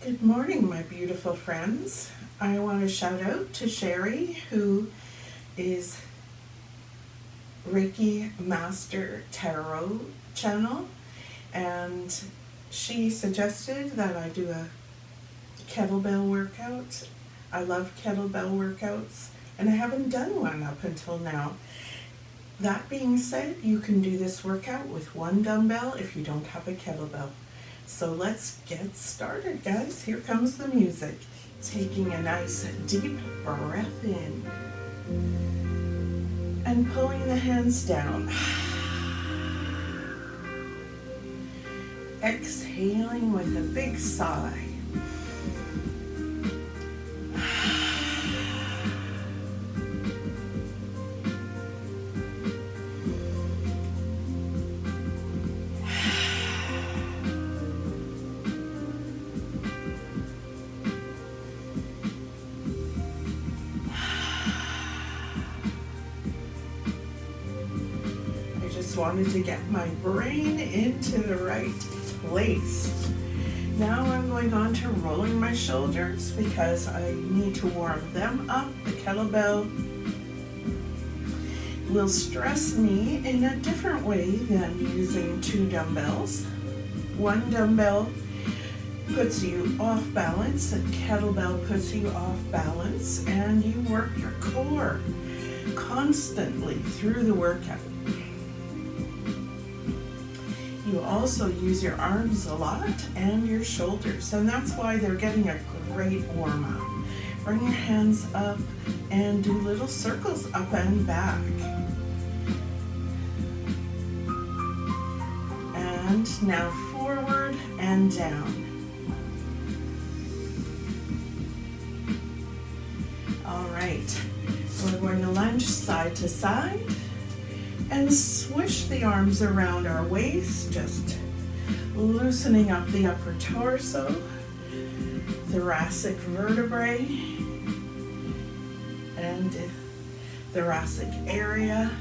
Good morning, my beautiful friends. I want to shout out to Sherry, who is Reiki Master Tarot channel, and she suggested that I do a kettlebell workout. I love kettlebell workouts, and I haven't done one up until now. That being said, you can do this workout with one dumbbell if you don't have a kettlebell. So let's get started, guys. Here comes the music. Taking a nice deep breath in and pulling the hands down. Exhaling with a big sigh. Wanted to get my brain into the right place. Now I'm going on to rolling my shoulders because I need to warm them up. The kettlebell will stress me in a different way than using two dumbbells. One dumbbell puts you off balance, a kettlebell puts you off balance, and you work your core constantly through the workout. You also use your arms a lot and your shoulders, and that's why they're getting a great warm-up. Bring your hands up and do little circles up and back. And now forward and down. All right, we're going to lunge side to side and swish the arms around our waist, just loosening up the upper torso, thoracic vertebrae, and thoracic area.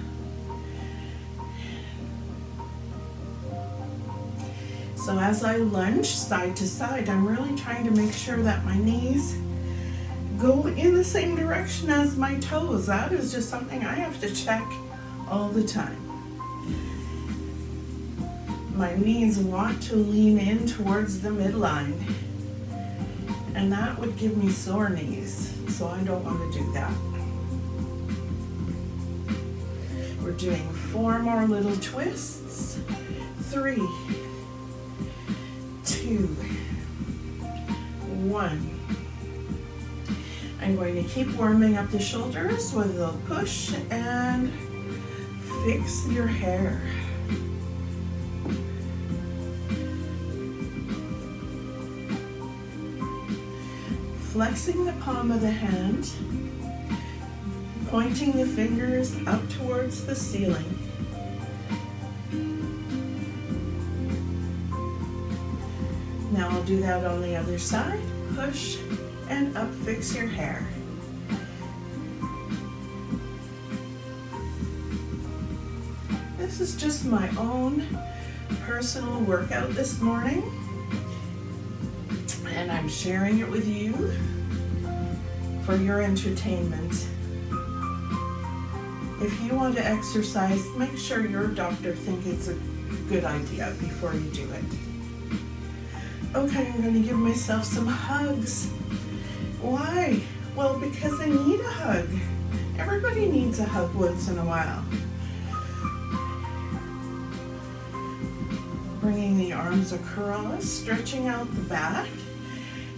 So as I lunge side to side, I'm really trying to make sure that my knees go in the same direction as my toes. That is just something I have to check all the time. My knees want to lean in towards the midline, and that would give me sore knees, so I don't want to do that. We're doing 4 more little twists. 3, 2, 1. I'm going to keep warming up the shoulders with a little push and fix your hair. Flexing the palm of the hand, pointing the fingers up towards the ceiling. Now I'll do that on the other side. Push and up, fix your hair. This is just my own personal workout this morning, and I'm sharing it with you for your entertainment. If you want to exercise, make sure your doctor thinks it's a good idea before you do it. Okay, I'm going to give myself some hugs. Why? Well, because I need a hug. Everybody needs a hug once in a while. Bringing the arms across, stretching out the back,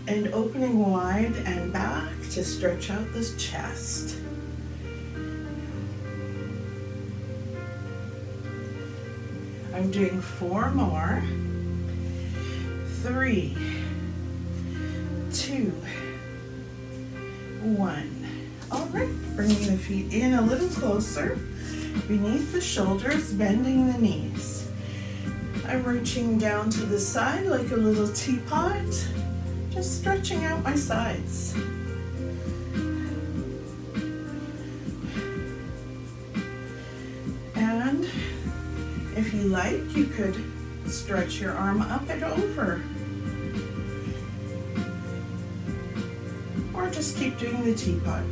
and opening wide and back to stretch out this chest. I'm doing 4 more. 3, 2, 1. All right, bringing the feet in a little closer, beneath the shoulders, bending the knees. I'm reaching down to the side like a little teapot, just stretching out my sides. And if you like, you could stretch your arm up and over. just keep doing the teapot.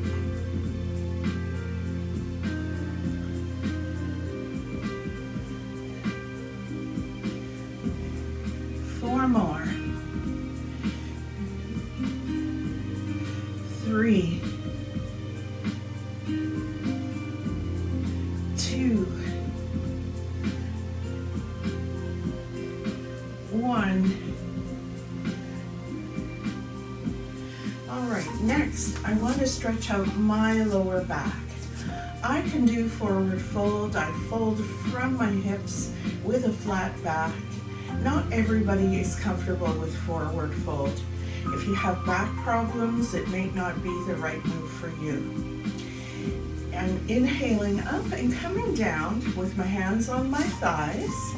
Four more. 3, 2, 1. All right, next I want to stretch out my lower back. I can do forward fold. I fold from my hips with a flat back. Not everybody is comfortable with forward fold. If you have back problems, it may not be the right move for you. I'm inhaling up and coming down with my hands on my thighs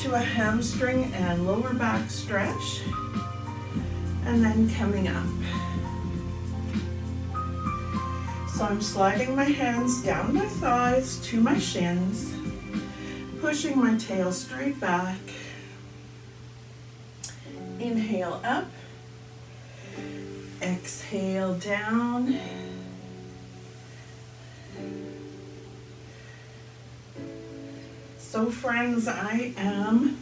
to a hamstring and lower back stretch, and then coming up. So I'm sliding my hands down my thighs to my shins, pushing my tail straight back. Inhale up. Exhale down. So friends, I am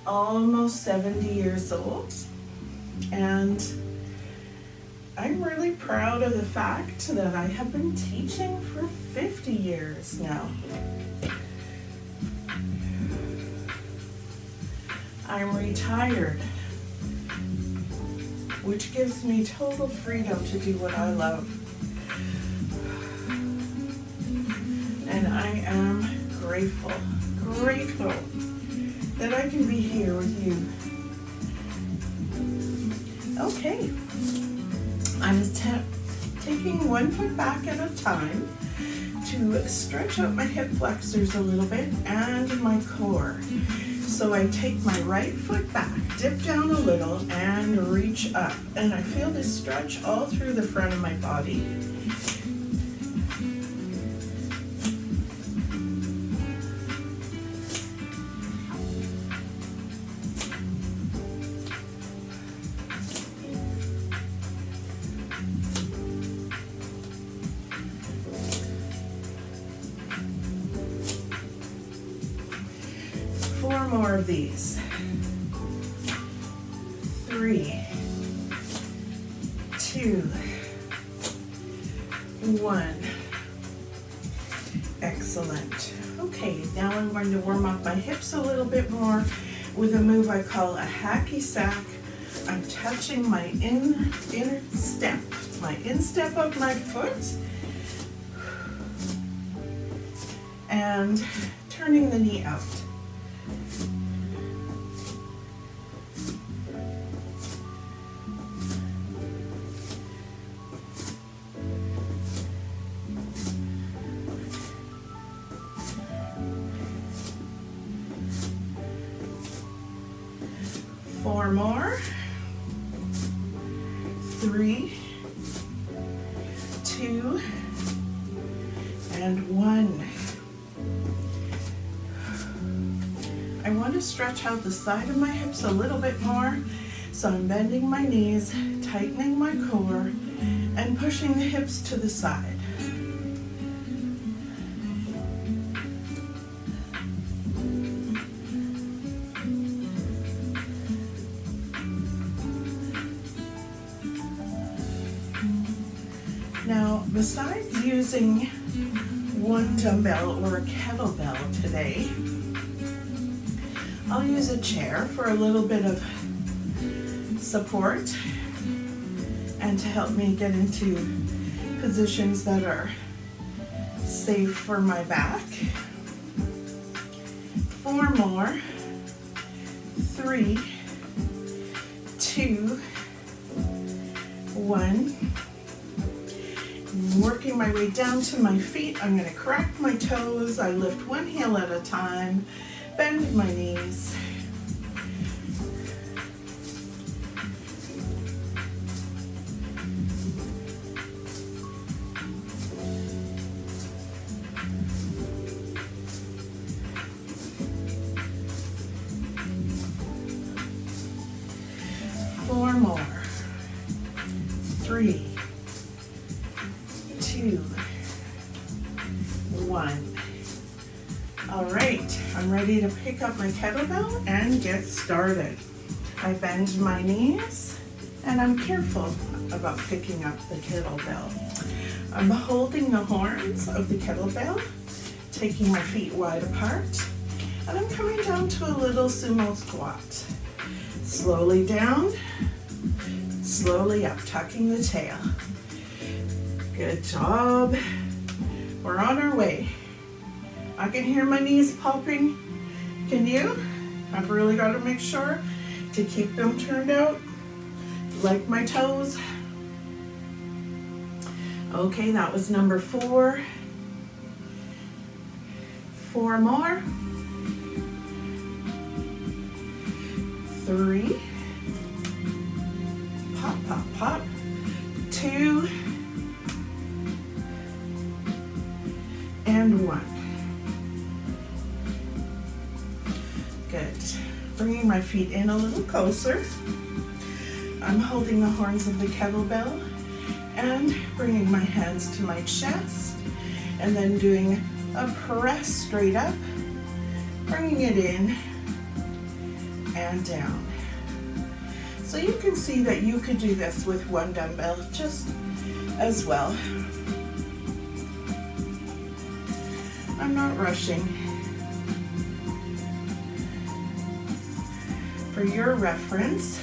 almost 70 years old, and I'm really proud of the fact that I have been teaching for 50 years now. I'm retired, which gives me total freedom to do what I love. And I am grateful that I can be here with you. Okay, I'm taking one foot back at a time to stretch out my hip flexors a little bit and my core. So I take my right foot back, dip down a little, and reach up. And I feel this stretch all through the front of my body. Four more of these. 3, 2, 1. Excellent. Okay, now I'm going to warm up my hips a little bit more with a move I call a hacky sack. I'm touching my instep of my foot, and turning the knee out. Four more. 3, 2, and 1. I want to stretch out the side of my hips a little bit more, so I'm bending my knees, tightening my core, and pushing the hips to the side. Now, besides using one dumbbell or a kettlebell today, I'll use a chair for a little bit of support and to help me get into positions that are safe for my back. 4 more. 3, 2, 1. Working my way down to my feet. I'm going to crack my toes. I lift one heel at a time, bend my knees. Four more. 3, to pick up my kettlebell and get started. I bend my knees and I'm careful about picking up the kettlebell. I'm holding the horns of the kettlebell, taking my feet wide apart, and I'm coming down to a little sumo squat. Slowly down, slowly up, tucking the tail. Good job. We're on our way. I can hear my knees popping. Can you? I've really got to make sure to keep them turned out, like my toes. Okay, that was number 4. 4 more. 3. Pop, pop, pop. 2. And 1. Good. Bringing my feet in a little closer. I'm holding the horns of the kettlebell and bringing my hands to my chest and then doing a press straight up, bringing it in and down. So you can see that you could do this with 1 dumbbell just as well. I'm not rushing. For your reference,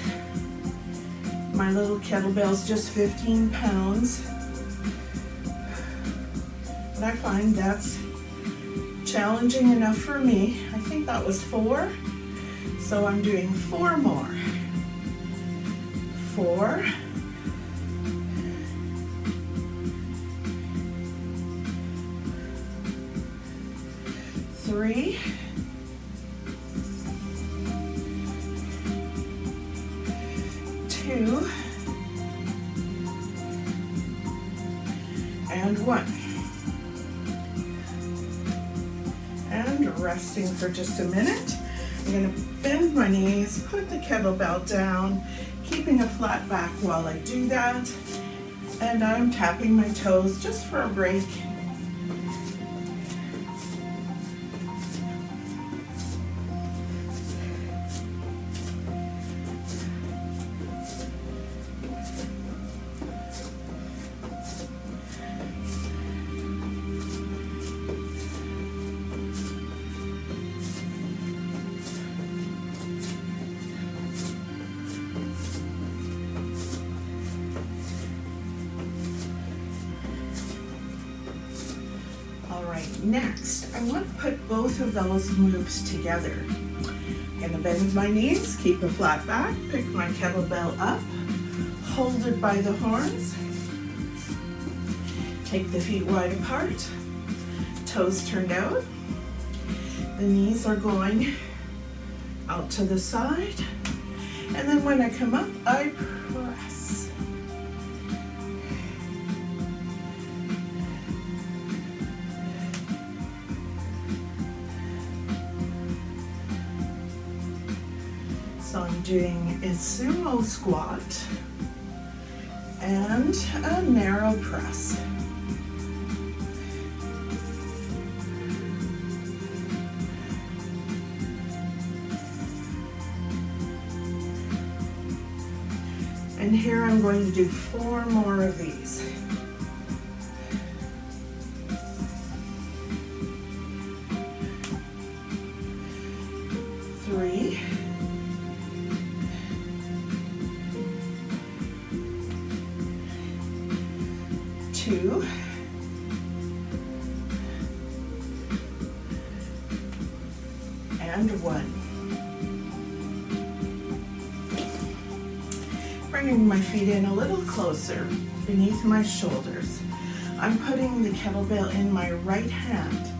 my little kettlebell's just 15 pounds. But I find that's challenging enough for me. I think that was 4. So I'm doing 4 more. 4. 3. 2. And 1. And resting for just a minute. I'm going to bend my knees, put the kettlebell down, keeping a flat back while I do that. And I'm tapping my toes just for a break. Next, I want to put both of those moves together. I'm going to bend my knees, keep a flat back, pick my kettlebell up, hold it by the horns, take the feet wide apart, toes turned out, the knees are going out to the side, and then when I come up, I press. So I'm doing a sumo squat and a narrow press. And here I'm going to do 4 more of these. 3. 2. And 1. Bringing my feet in a little closer beneath my shoulders. I'm putting the kettlebell in my right hand.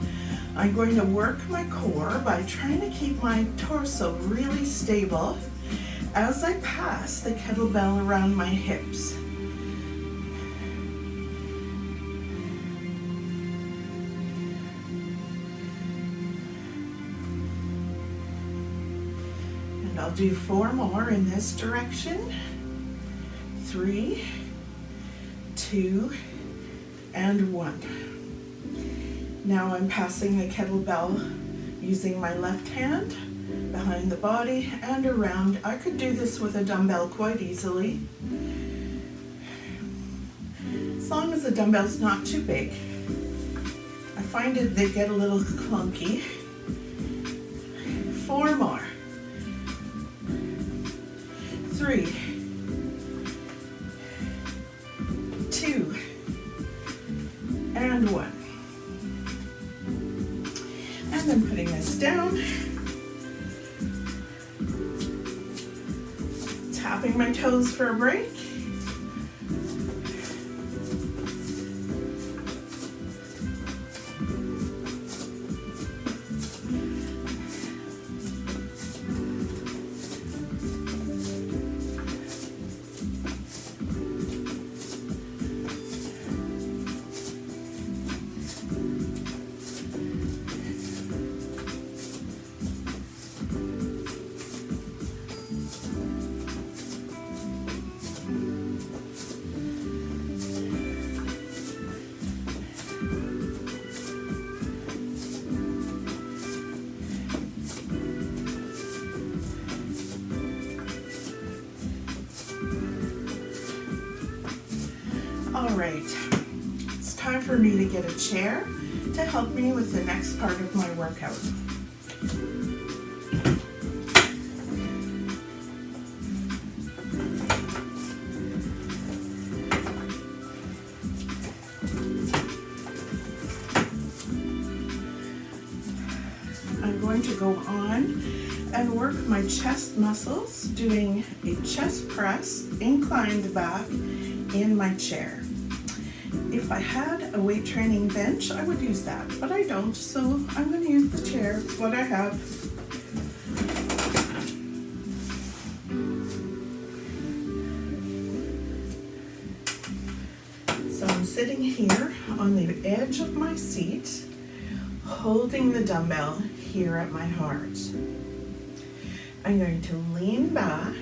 I'm going to work my core by trying to keep my torso really stable as I pass the kettlebell around my hips. And I'll do 4 more in this direction. 3, 2, and 1. Now I'm passing the kettlebell using my left hand behind the body and around. I could do this with a dumbbell quite easily, as long as the dumbbell's not too big. I find it they get a little clunky. 4 more. 3, 2, and 1. And then putting this down, tapping my toes for a break. All right, it's time for me to get a chair to help me with the next part of my workout. I'm going to go on and work my chest muscles doing a chest press, inclined back in my chair. If I had a weight training bench, I would use that, but I don't, so I'm going to use the chair. It's what I have. So I'm sitting here on the edge of my seat, holding the dumbbell here at my heart. I'm going to lean back,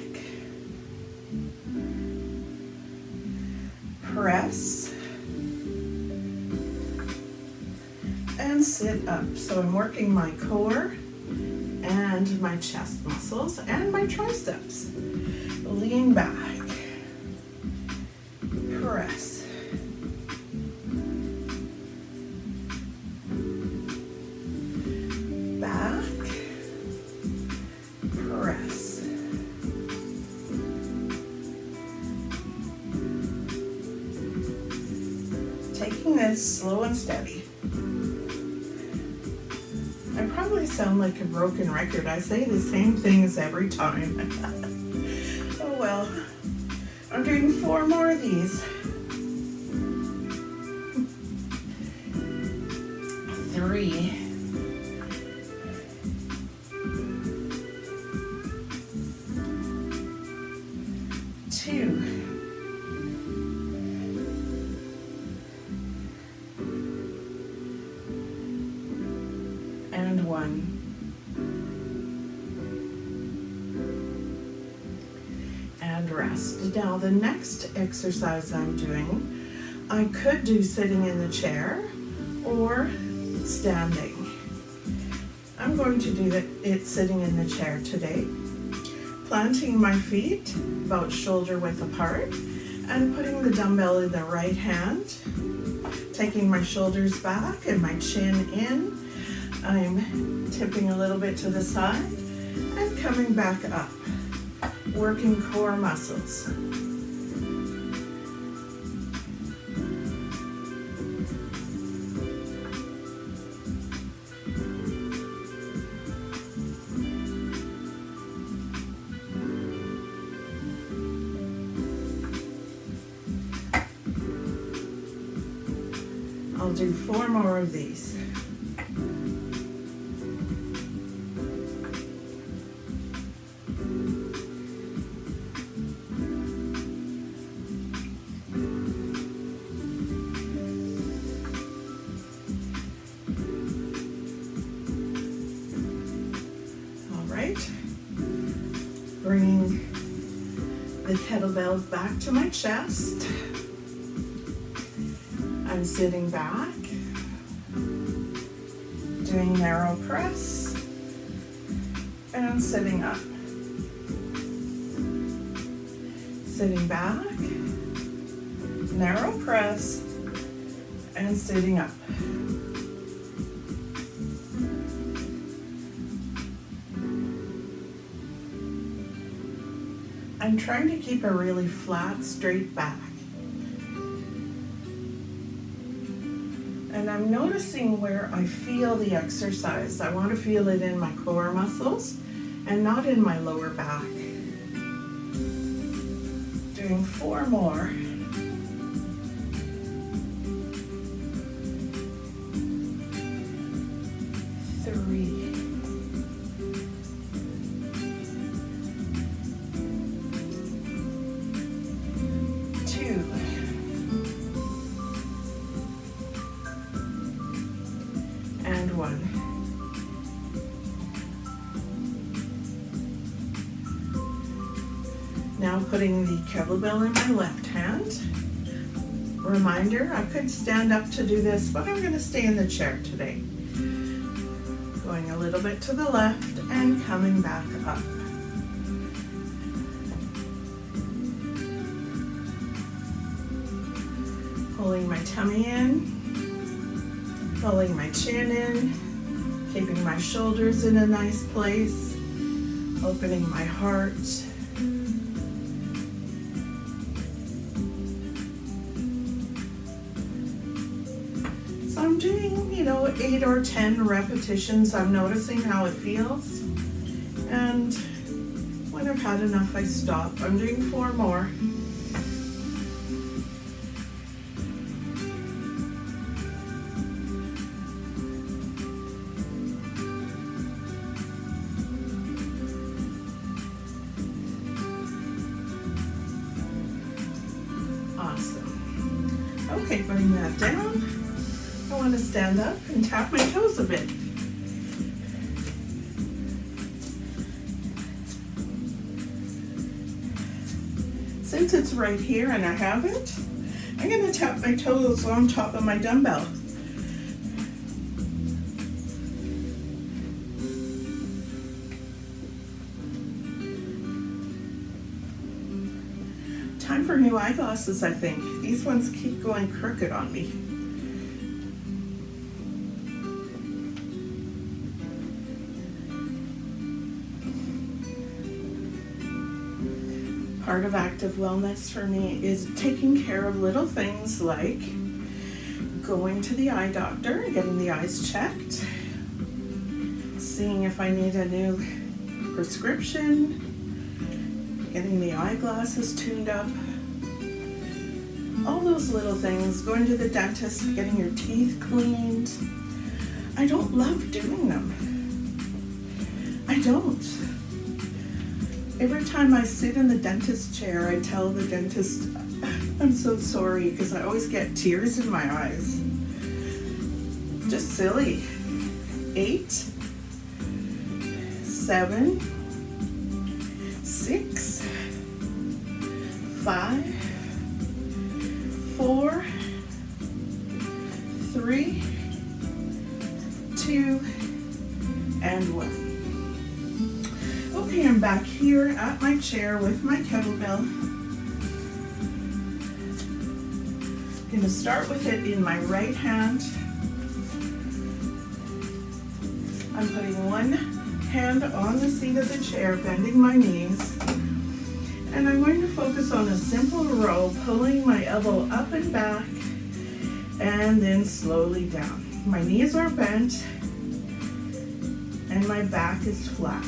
press, and sit up. So I'm working my core and my chest muscles and my triceps. Lean back, press, back, press, taking this slow and steady. I probably sound like a broken record. I say the same things every time. Oh well. I'm doing 4 more of these. 3. 2. And 1. And rest. Now the next exercise I'm doing, I could do sitting in the chair or standing. I'm going to do it sitting in the chair today, planting my feet about shoulder width apart and putting the dumbbell in the right hand, taking my shoulders back and my chin in. I'm tipping a little bit to the side and coming back up, working core muscles. I'll do 4 more of these. Bringing the kettlebell back to my chest. I'm sitting back, doing narrow press, and sitting up. Sitting back, narrow press, and sitting up. I'm trying to keep a really flat, straight back. And I'm noticing where I feel the exercise. I want to feel it in my core muscles and not in my lower back. Doing 4 more. 3. 2. And 1. Now putting the kettlebell in my left hand. Reminder, I could stand up to do this, but I'm going to stay in the chair today. Going a little bit to the left and coming back up. Pulling my tummy in, pulling my chin in, keeping my shoulders in a nice place, opening my heart. So I'm doing, 8 or 10 repetitions. I'm noticing how it feels. And when I've had enough, I stop. I'm doing 4 more. Awesome. Okay, putting that down. I want to stand up and tap my toes a bit. Since it's right here and I haven't, I'm going to tap my toes on top of my dumbbell. Time for new eyeglasses, I think. These ones keep going crooked on me. Part of active wellness for me is taking care of little things like going to the eye doctor, getting the eyes checked, seeing if I need a new prescription, getting the eyeglasses tuned up, all those little things, going to the dentist, getting your teeth cleaned. I don't love doing them. I don't. Every time I sit in the dentist chair, I tell the dentist, I'm so sorry, because I always get tears in my eyes. Just silly. 8, 7, 6, 5, 4, 3, 2, and 1. Okay, I'm back here at my chair with my kettlebell. I'm going to start with it in my right hand. I'm putting one hand on the seat of the chair, bending my knees. And I'm going to focus on a simple row, pulling my elbow up and back, and then slowly down. My knees are bent, and my back is flat.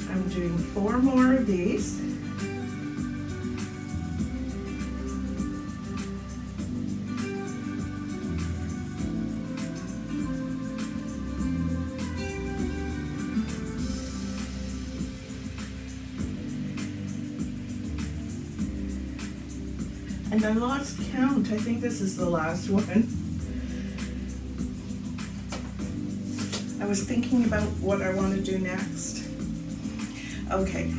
I'm doing 4 more of these. And I lost count. I think this is the last one. I was thinking about what I want to do next. Okay,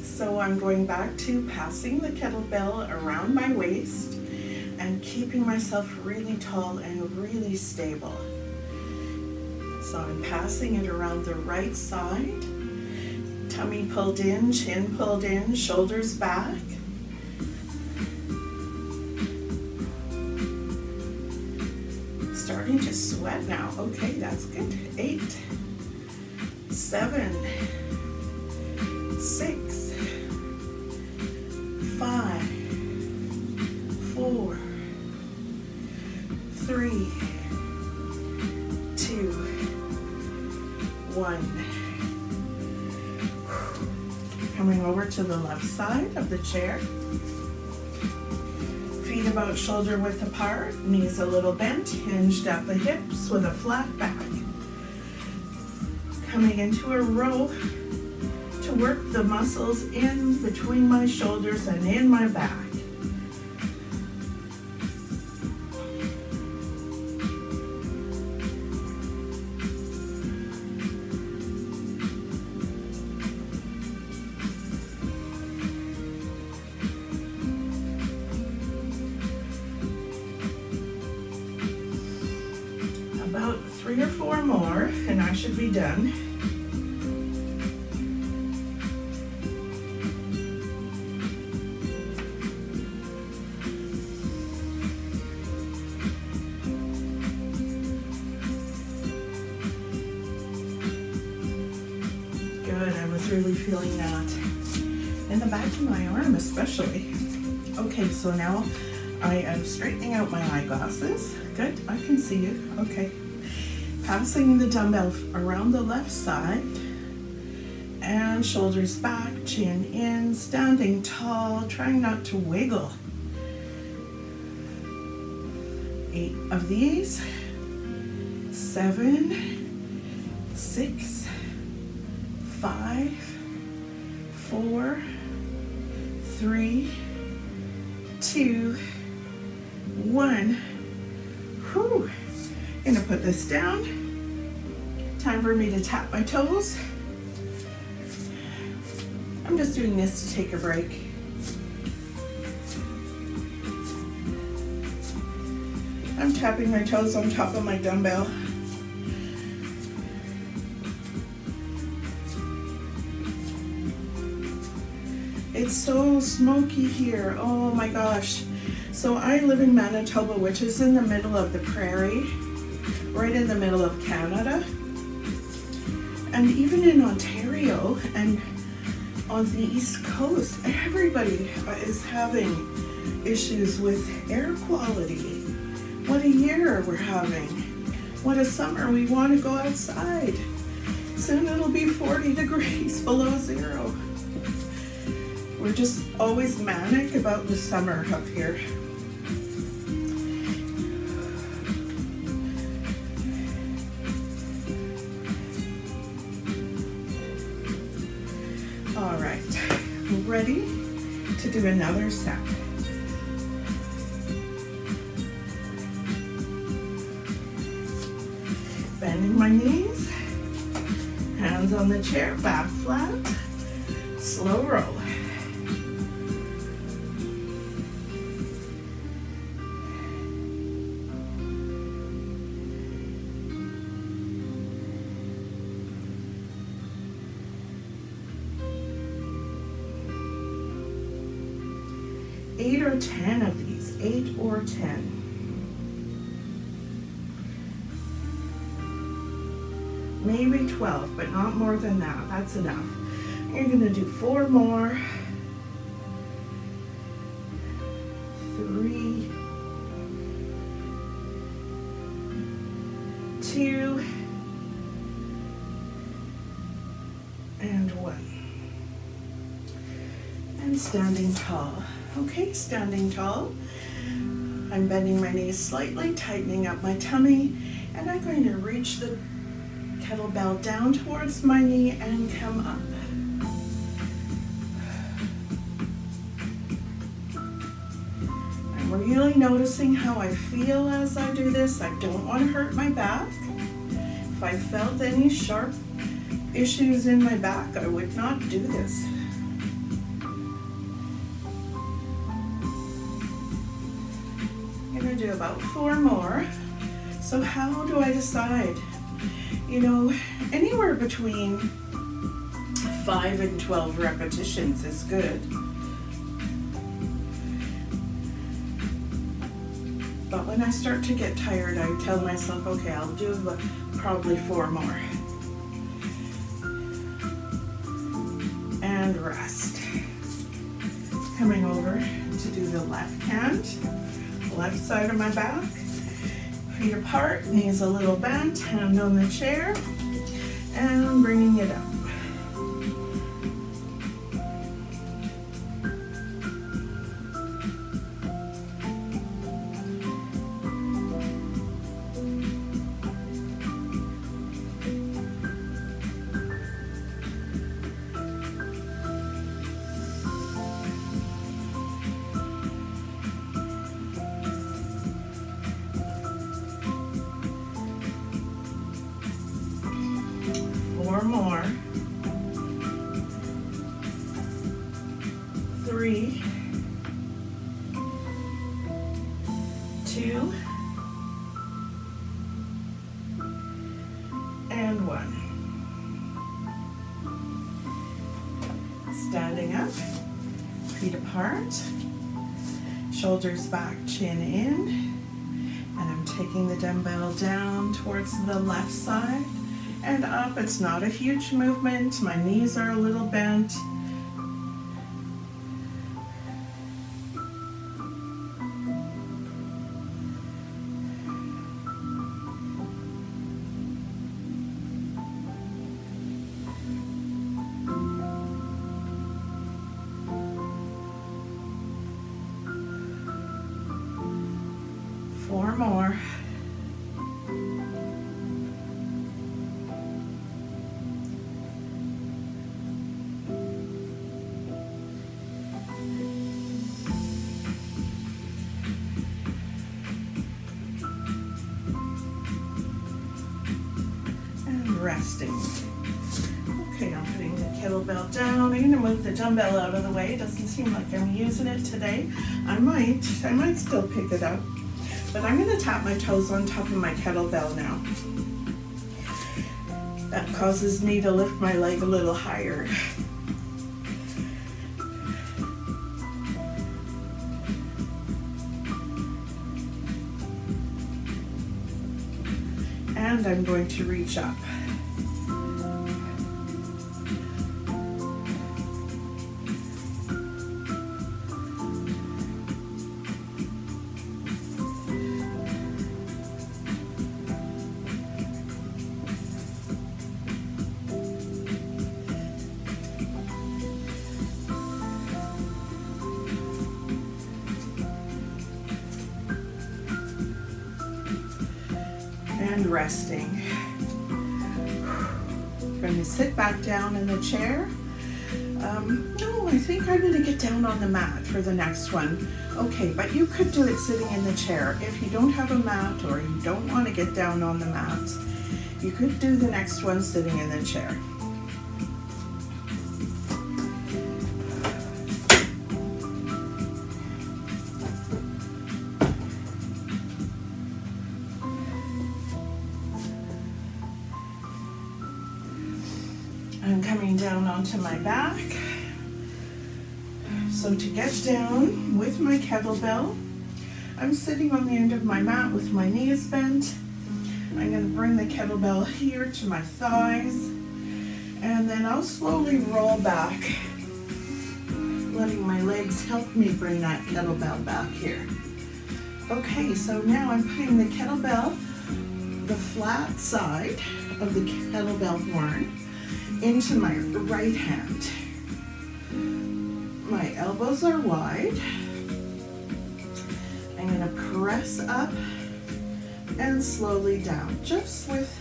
so I'm going back to passing the kettlebell around my waist and keeping myself really tall and really stable. So I'm passing it around the right side, tummy pulled in, chin pulled in, shoulders back. Starting to sweat now. Okay, that's good. 8, 7, 6, 5, 4, 3, 2, 1. Coming over to the left side of the chair. Feet about shoulder width apart, knees a little bent, hinged at the hips with a flat back. Coming into a row to work the muscles in between my shoulders and in my back. About 3 or 4 more and I should be done. Good, I was really feeling that in the back of my arm especially. Okay, so now I am straightening out my eyeglasses. Good, I can see you. Okay. Passing the dumbbell around the left side and shoulders back, chin in, standing tall, trying not to wiggle. 8 of these. 7, 6, 5, 4, 3, 2, 1. Whew. Gonna put this down. Time for me to tap my toes. I'm just doing this to take a break. I'm tapping my toes on top of my dumbbell. It's so smoky here. Oh my gosh. So I live in Manitoba, which is in the middle of the prairie, right in the middle of Canada. And even in Ontario and on the East Coast, everybody is having issues with air quality. What a year we're having. What a summer. We want to go outside. Soon it'll be 40 degrees below zero. We're just always manic about the summer up here. All right, ready to do another set. Bending my knees, hands on the chair, back flat, slow roll. Eight or 10 of these, 8 or 10. Maybe 12, but not more than that. That's enough. You're gonna do 4 more. 3, 2, and 1. And standing tall. Okay, standing tall. I'm bending my knees slightly, tightening up my tummy, and I'm going to reach the kettlebell down towards my knee and come up. I'm really noticing how I feel as I do this. I don't want to hurt my back. If I felt any sharp issues in my back, I would not do this. I'm gonna do about 4 more. So how do I decide? You know, anywhere between 5 and 12 repetitions is good. But when I start to get tired, I tell myself, okay, I'll do probably 4 more. And rest. Coming over to do the left hand, left side of my back. Feet apart, knees a little bent, hand on the chair, and bringing it up. More. 3, 2, and 1. Standing up, feet apart, shoulders back, chin in, and I'm taking the dumbbell down towards the left side and up. It's not a huge movement. My knees are a little bent. Four more. Resting. Okay, I'm putting the kettlebell down. I'm going to move the dumbbell out of the way. It doesn't seem like I'm using it today. I might still pick it up, but I'm going to tap my toes on top of my kettlebell now. That causes me to lift my leg a little higher. And I'm going to reach up. And resting. I'm going to sit back down in the chair. No, I think I'm going to get down on the mat for the next one. Okay, but you could do it sitting in the chair. If you don't have a mat or you don't want to get down on the mat, you could do the next one sitting in the chair. I'm coming down onto my back. So to get down with my kettlebell, I'm sitting on the end of my mat with my knees bent. I'm going to bring the kettlebell here to my thighs, and then I'll slowly roll back, letting my legs help me bring that kettlebell back here. Okay, so now I'm putting the kettlebell, the flat side of the kettlebell horn, into my right hand. My elbows are wide. I'm going to press up and slowly down, just with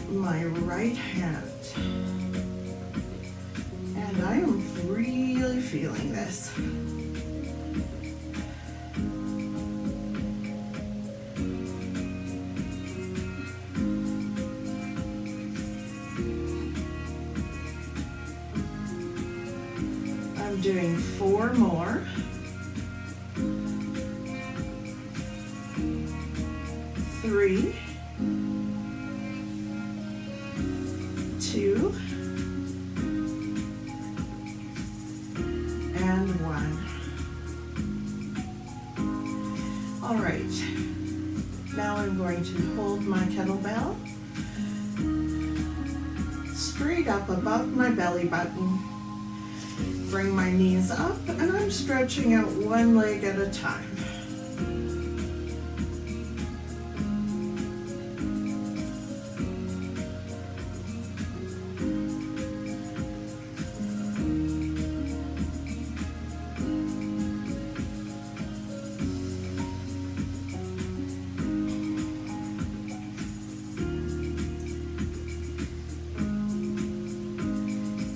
my right hand. And I am really feeling this. doing 4 more. 3, 2, and 1. All right, now I'm going to hold my kettlebell straight up above my belly button. Bring my knees up, and I'm stretching out one leg at a time.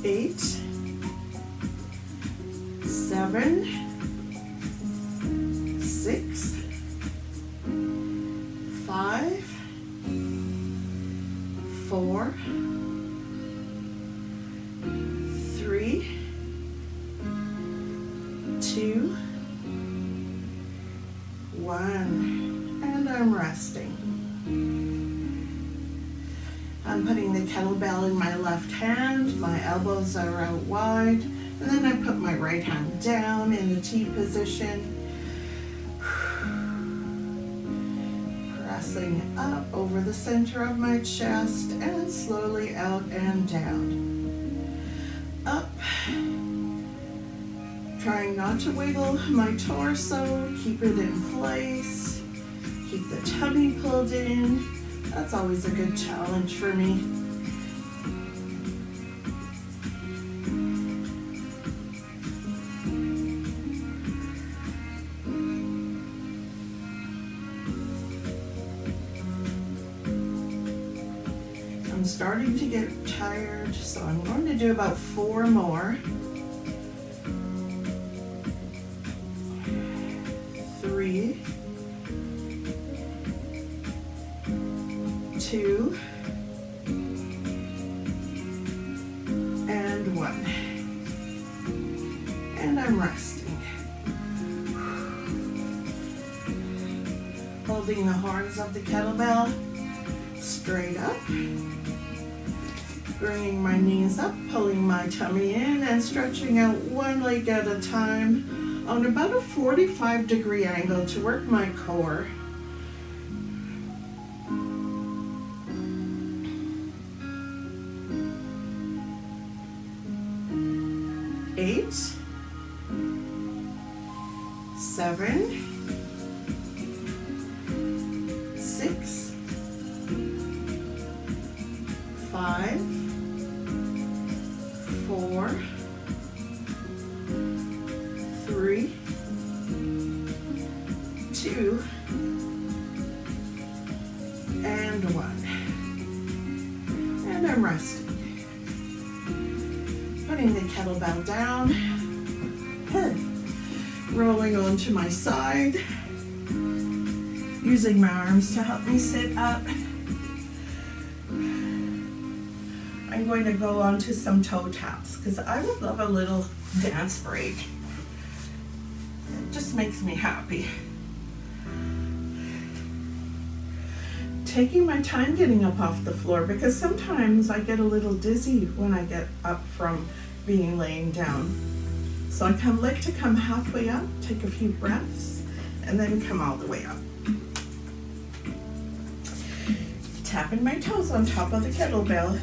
Eight, 7, 6, 5, 4, 3, 2, 1, and I'm resting. I'm putting the kettlebell in my left hand, my elbows are out wide, and then I put my right hand down in the T position, pressing up over the center of my chest and slowly out and down. Up, trying not to wiggle my torso, keep it in place, keep the tummy pulled in. That's always a good challenge for me. I'm starting to get tired, so I'm going to do about 4 more. 3, 2, and 1. And I'm resting. Holding the horns of the kettlebell straight up. Bringing my knees up, pulling my tummy in, and stretching out one leg at a time on about a 45-degree angle to work my core. 8, 7, 6, 5, 4, 3, 2, and 1. And I'm resting. Putting the kettlebell down, rolling onto my side, using my arms to help me sit up. I'm going to go on to some toe taps because I would love a little dance break. It just makes me happy. Taking my time getting up off the floor because sometimes I get a little dizzy when I get up from being laying down. So I like to come halfway up, take a few breaths, and then come all the way up. Tapping my toes on top of the kettlebell.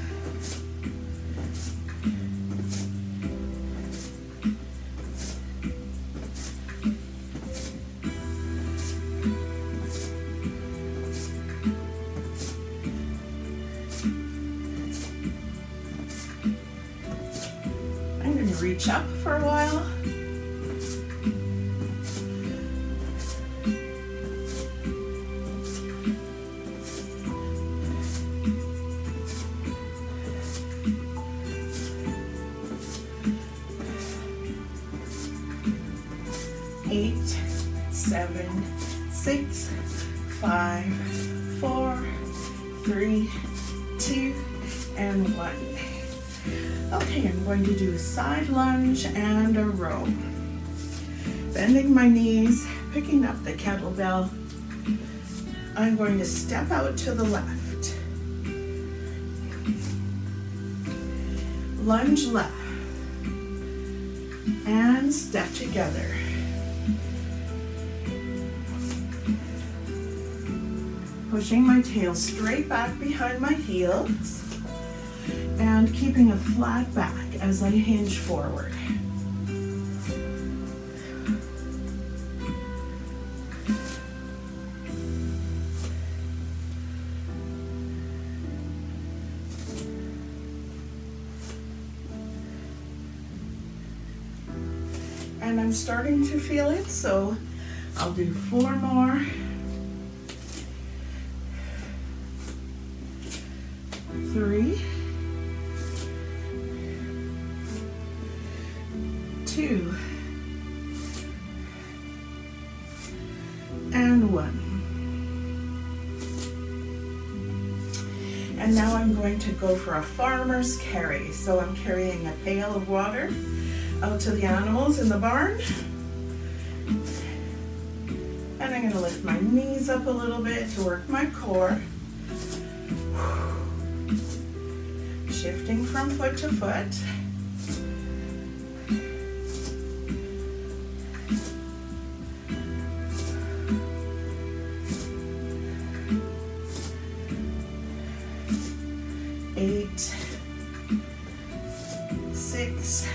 Reach up for a while. Eight, 7, 6, 5, 4, 3, 2, and 1. Okay, I'm going to do a side lunge and a row. Bending my knees, picking up the kettlebell. I'm going to step out to the left. Lunge left. And step together. Pushing my tail straight back behind my heels and keeping a flat back as I hinge forward. And I'm starting to feel it, so I'll do 4 more. 3, 2, and 1. And now I'm going to go for a farmer's carry. So I'm carrying a pail of water out to the animals in the barn. And I'm going to lift my knees up a little bit to work my core. Shifting from foot to foot. Eight, 6,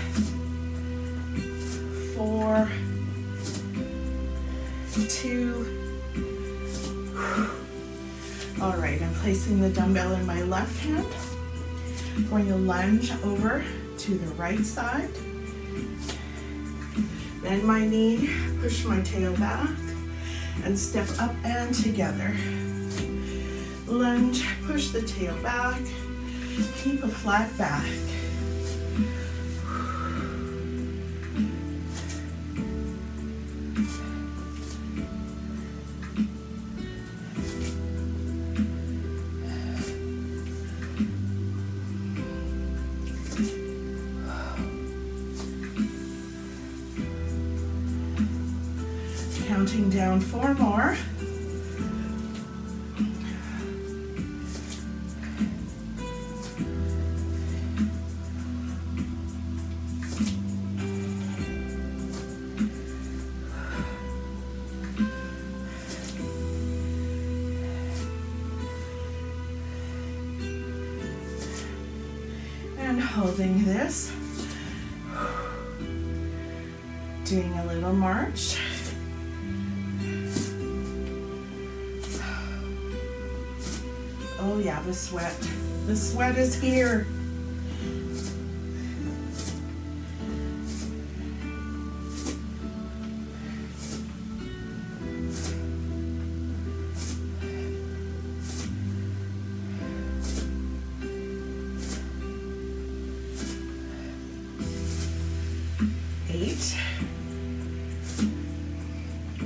4, 2. All right, I'm placing the dumbbell in my left hand. I'm going to lunge over to the right side. Bend my knee, push my tail back, and step up and together. Lunge, push the tail back, keep a flat back. Counting down 4 more. And holding this. Doing a little march. Oh yeah, the sweat. The sweat is here. Eight,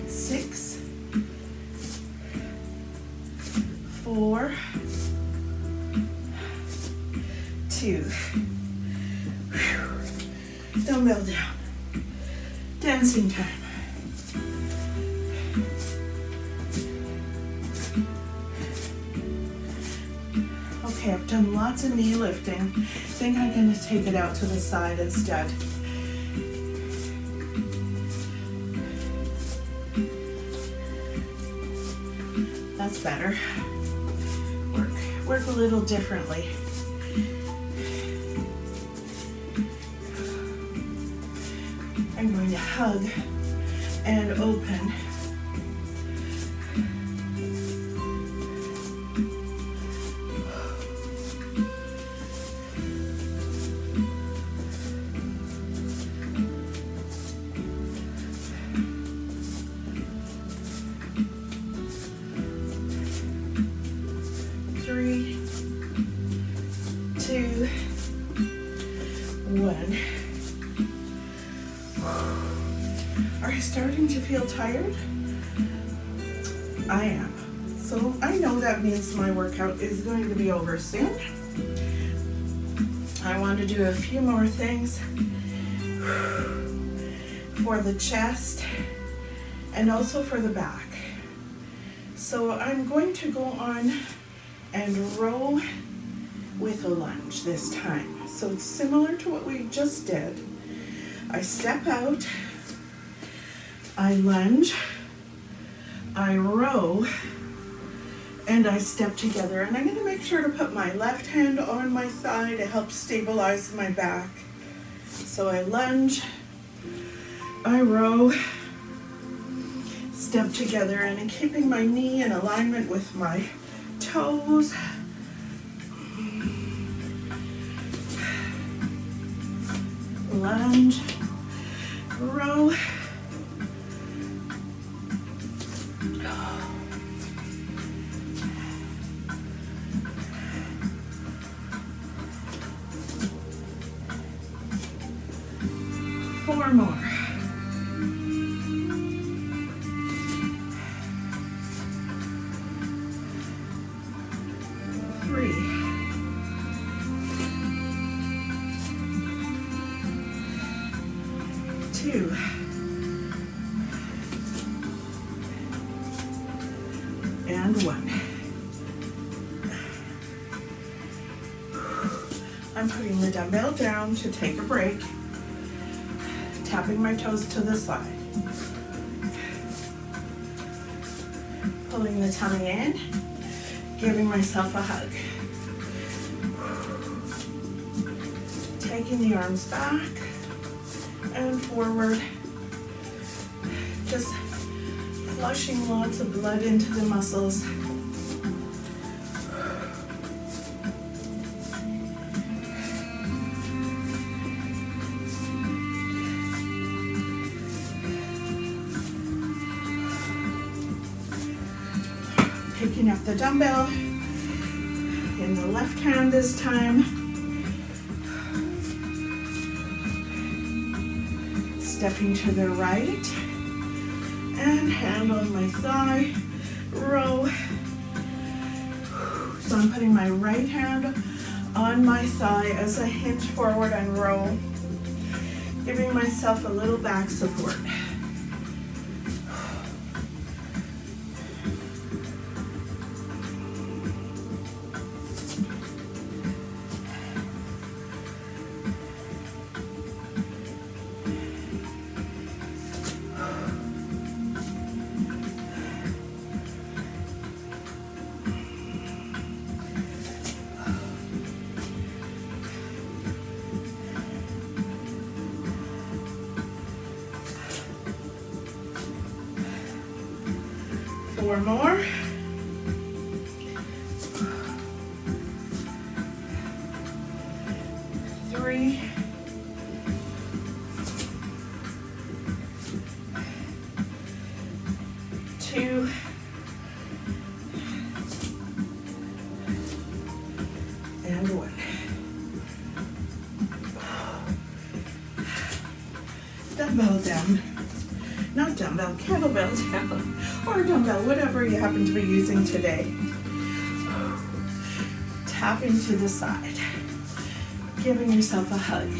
6, 4, 2. Dumbbell down. Dancing time. Okay, I've done lots of knee lifting. I think I'm going to take it out to the side instead. That's better. Work a little differently. I'm going to hug and open. Three, 2, 1. Are you starting to feel tired? I am. So I know that means my workout is going to be over soon. I want to do a few more things for the chest and also for the back. So I'm going to go on and row with a lunge this time. So it's similar to what we just did. I step out, I lunge, I row, and I step together. And I'm going to make sure to put my left hand on my thigh to help stabilize my back. So I lunge, I row, step together, and I'm keeping my knee in alignment with my toes. Lunge, row, four more. 3, 2, and 1. I'm putting the dumbbell down to take a break, tapping my toes to the side, pulling the tummy in, giving myself a hug, taking the arms back and forward, just flushing lots of blood into the muscles. Picking up the dumbbell in the left hand this time. Stepping to the right and hand on my thigh, row. So I'm putting my right hand on my thigh as I hinge forward and row, giving myself a little back support. Four more. 3, 2, and 1. Dumbbell down. Not dumbbell, kettlebell down. Or dumbbell, whatever you happen to be using today. Tapping to the side. Giving yourself a hug.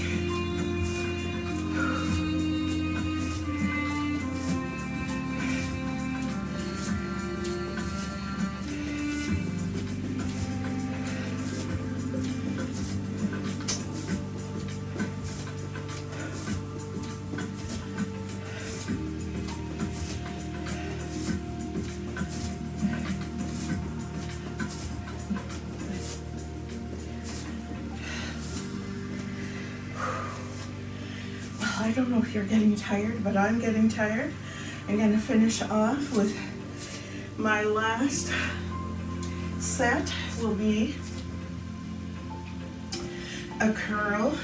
I don't know if you're getting tired, but I'm getting tired. I'm going to finish off with my last set will be a curl,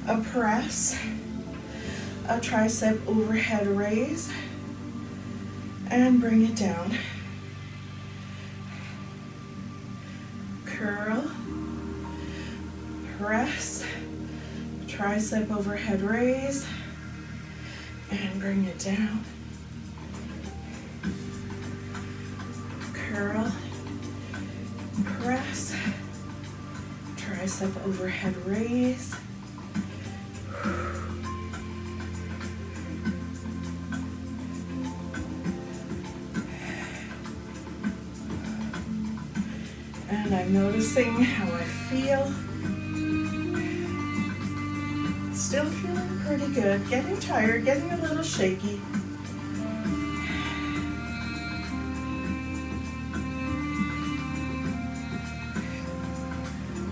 a press, a tricep overhead raise, and bring it down. Curl, press, tricep overhead raise, and bring it down. Curl, press, tricep Bicep overhead raise. And I'm noticing how I feel. Still feeling pretty good. Getting tired, getting a little shaky.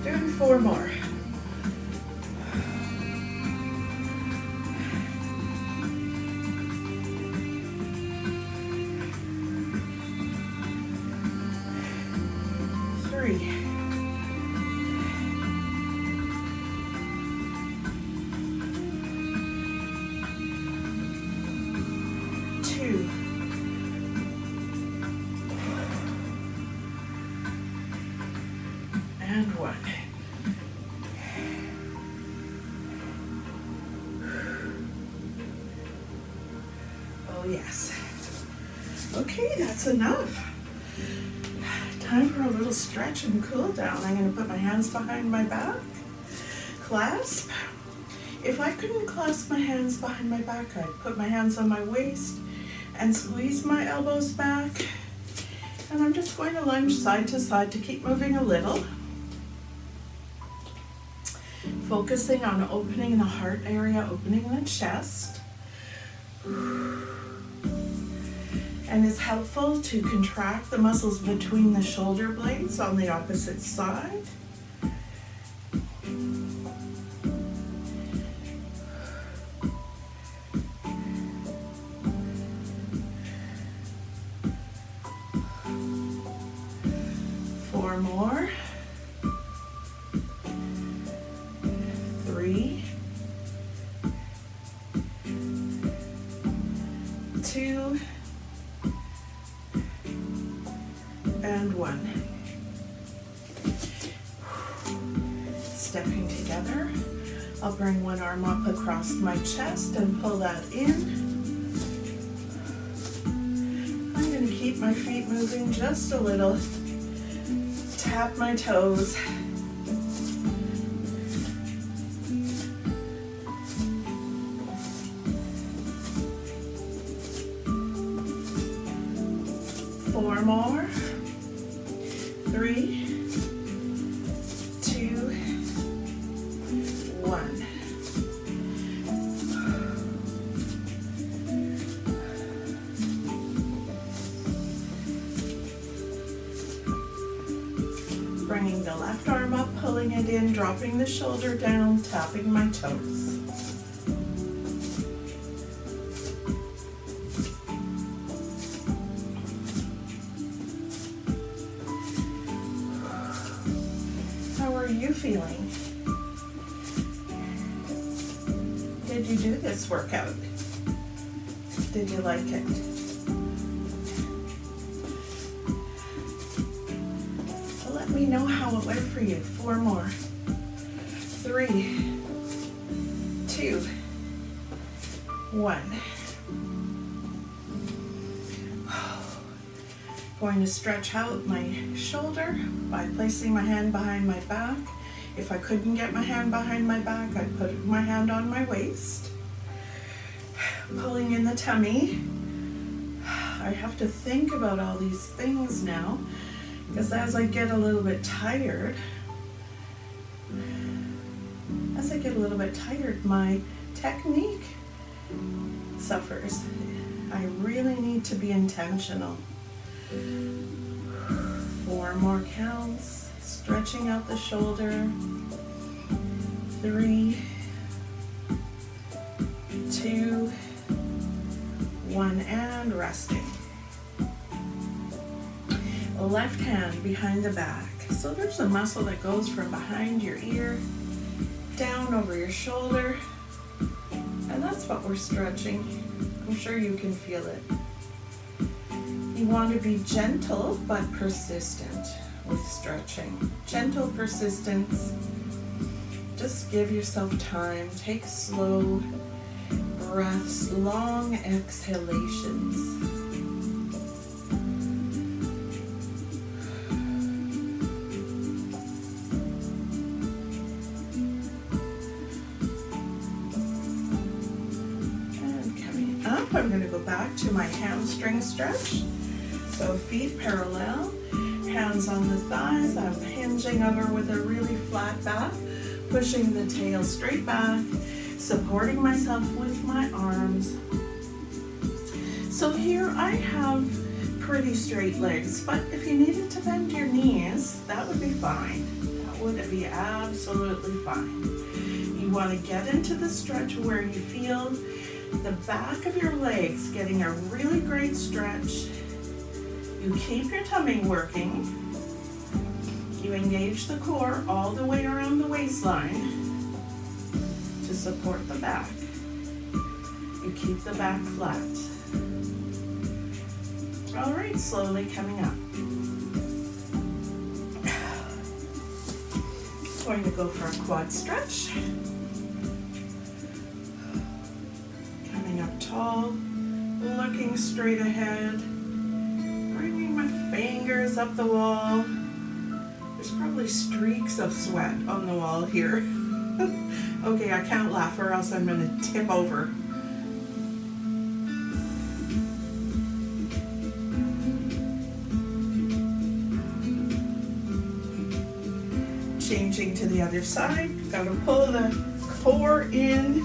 Doing 4 more. And 1. Oh yes. Okay, that's enough. Time for a little stretch and cool down. I'm going to put my hands behind my back. Clasp. If I couldn't clasp my hands behind my back, I'd put my hands on my waist and squeeze my elbows back. And I'm just going to lunge side to side to keep moving a little. Focusing on opening the heart area, opening the chest. And it's helpful to contract the muscles between the shoulder blades on the opposite side. Four more. 3, 2, and 1. Stepping together, I'll bring one arm up across my chest and pull that in. I'm going to keep my feet moving just a little. Tap my toes. Four more. 3, 2, 1. Bringing the left arm up, pulling it in, dropping the shoulder down, tapping my toes. How are you feeling? Did you do this workout? Did you like it? Let me know how it went for you. 4 more. 3, 2, 1. Going to stretch out my shoulder by placing my hand behind my back. If I couldn't get my hand behind my back, I'd put my hand on my waist. Pulling in the tummy. I have to think about all these things now, because as I get a little bit tired, my technique suffers. I really need to be intentional. 4 more counts, stretching out the shoulder. 3, 2, 1, and resting. Left hand behind the back. So there's a muscle that goes from behind your ear down over your shoulder, and that's what we're stretching. I'm sure you can feel it. You want to be gentle but persistent with stretching. Gentle persistence. Just give yourself time. Take slow breaths, long exhalations. to go back to my hamstring stretch. So feet parallel, hands on the thighs. I'm hinging over with a really flat back, pushing the tail straight back, supporting myself with my arms. So here I have pretty straight legs, but if you needed to bend your knees, that would be fine. That would be absolutely fine. You want to get into the stretch where you feel the back of your legs getting a really great stretch. You keep your tummy working. You engage the core all the way around the waistline to support the back. You keep the back flat. All right, slowly coming up. Going to go for a quad stretch. Coming up tall, looking straight ahead, bringing my fingers up the wall. There's probably streaks of sweat on the wall here. Okay, I can't laugh or else I'm gonna tip over. Changing to the other side. Gotta pull the core in.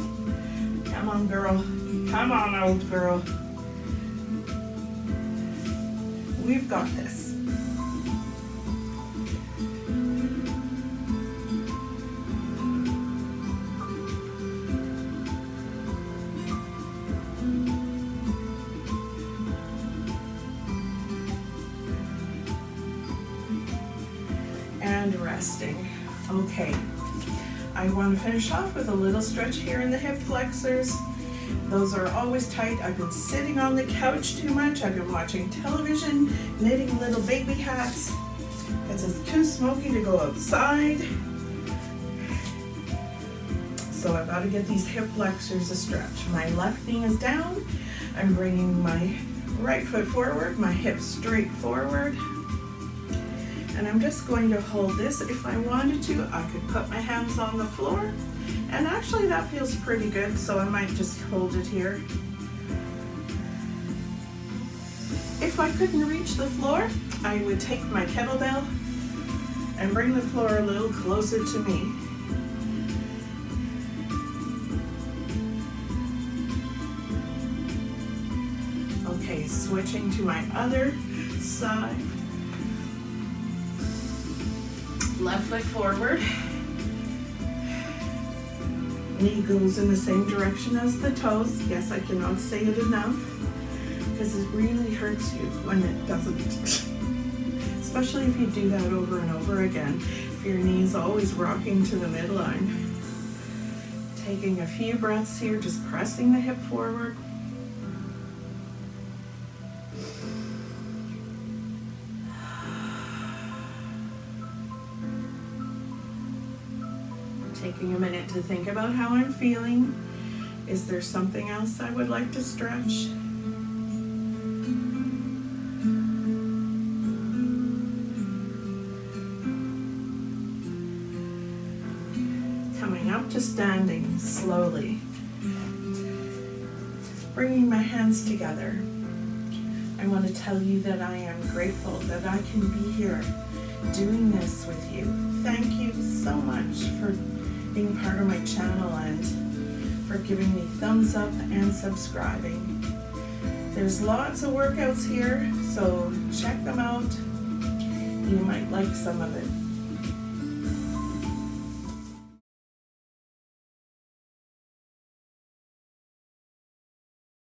Come on, girl. Come on, old girl. We've got this. And resting. Okay, I want to finish off with a little stretch here in the hip flexors. Those are always tight. I've been sitting on the couch too much. I've been watching television, knitting little baby hats because it's too smoky to go outside. So I've got to get these hip flexors a stretch. My left knee is down. I'm bringing my right foot forward, my hips straight forward. And I'm just going to hold this. If I wanted to, I could put my hands on the floor. And actually that feels pretty good, so I might just hold it here. If I couldn't reach the floor, I would take my kettlebell and bring the floor a little closer to me. Okay, switching to my other side. Left foot forward. Knee goes in the same direction as the toes. Yes, I cannot say it enough because it really hurts you when it doesn't. Especially if you do that over and over again. If your knee's always rocking to the midline. Taking a few breaths here, just pressing the hip forward. Taking a minute to think about how I'm feeling. Is there something else I would like to stretch? Coming up to standing slowly. Bringing my hands together. I want to tell you that I am grateful that I can be here doing this with you. Thank you so much for being part of my channel and for giving me thumbs up and subscribing. There's lots of workouts here, so check them out. You might like some of it.